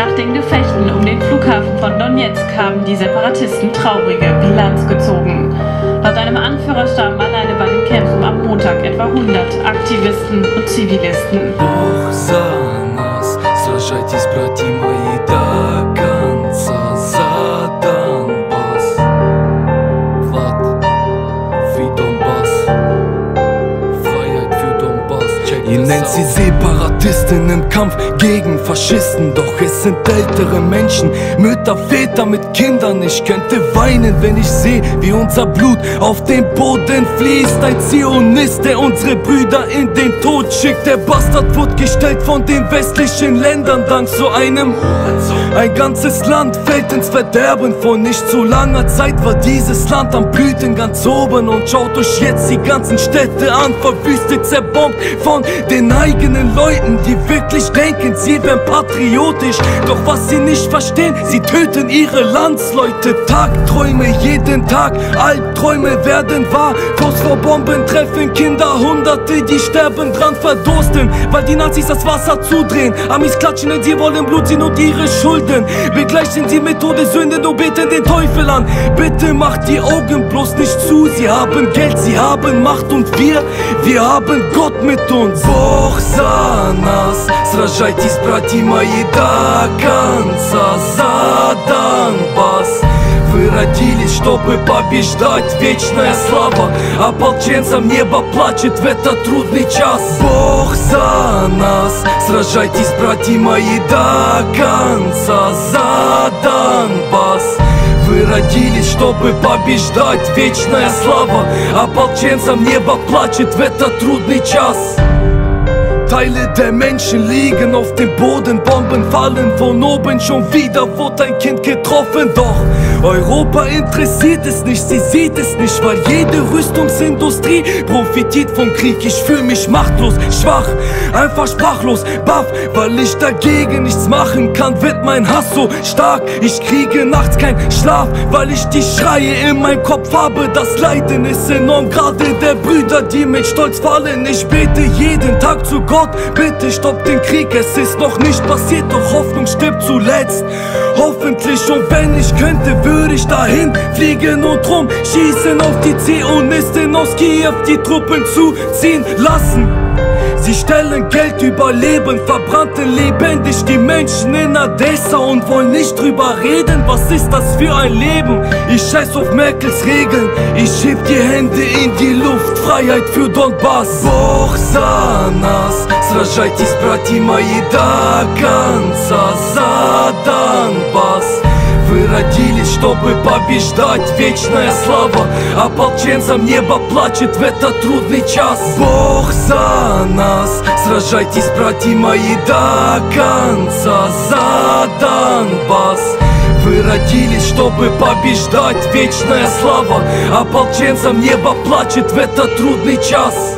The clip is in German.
Nach den Gefechten um den Flughafen von Donezk haben die Separatisten traurige Bilanz gezogen. Laut einem Anführer starben alleine bei den Kämpfen am Montag etwa 100 Aktivisten und Zivilisten. Ihr nennt sie Separatisten im Kampf gegen Faschisten, doch es sind ältere Menschen, Mütter, Väter mit Kindern. Ich könnte weinen, wenn ich sehe, wie unser Blut auf den Boden fließt. Ein Zionist, der unsere Brüder in den Tod schickt. Der Bastard wurde gestellt von den westlichen Ländern dank so einem. Ein ganzes Land fällt ins Verderben. Vor nicht so langer Zeit war dieses Land am Blüten ganz oben. Und schaut euch jetzt die ganzen Städte an, verwüstet, zerbombt von den eigenen Leuten, die wirklich denken, sie wären patriotisch. Doch was sie nicht verstehen, sie töten ihre Landsleute. Tagträume jeden Tag, Albträume werden wahr. Phosphorbomben treffen Kinder, Hunderte, die sterben dran verdursten, weil die Nazis das Wasser zudrehen. Amis klatschen, denn sie wollen Blut, sie nur ihre Schulden. Begleichen sie mit Todessünden und beten den Teufel an. Bitte macht die Augen bloß nicht zu. Sie haben Geld, sie haben Macht und wir haben Gott mit uns. Бог за нас, сражайтесь, братья мои, до конца за Донбасс. Вы родились, чтобы побеждать, вечная слава ополченцам, небо плачет в этот трудный час. Бог за нас, сражайтесь, братья мои, до конца за Донбасс. Вы родились, чтобы побеждать, вечная слава ополченцам, небо плачет в этот трудный час. Teile der Menschen liegen auf dem Boden, Bomben fallen von oben, schon wieder wurde ein Kind getroffen. Doch Europa interessiert es nicht, sie sieht es nicht, weil jede Rüstungsindustrie profitiert vom Krieg. Ich fühle mich machtlos, schwach, einfach sprachlos, baff, weil ich dagegen nichts machen kann, wird mein Hass so stark. Ich kriege nachts keinen Schlaf, weil ich die Schreie in meinem Kopf habe. Das Leiden ist enorm, gerade der Brüder, die mit Stolz fallen. Ich bete jeden Tag zu Gott, bitte stopp den Krieg, es ist noch nicht passiert, doch Hoffnung stirbt zuletzt. Hoffentlich, und wenn ich könnte, würde ich dahin fliegen und rum schießen auf die Zionisten aus Kiew, die Truppen zuziehen lassen. Sie stellen Geld über Leben, verbrannten lebendig die Menschen in Odessa und wollen nicht drüber reden. Was ist das für ein Leben? Ich scheiß auf Merkels Regeln, ich heb die Hände in die Luft, Freiheit für Donbass. Бог за нас, сражайтесь, братья мои, до конца за Донбасс. Вы родились, чтобы побеждать, вечная слава ополченцам, небо плачет в этот трудный час. Бог за нас, сражайтесь, братья мои, до конца за Донбасс. Вы родились, чтобы побеждать, вечная слава ополченцам, небо плачет в этот трудный час.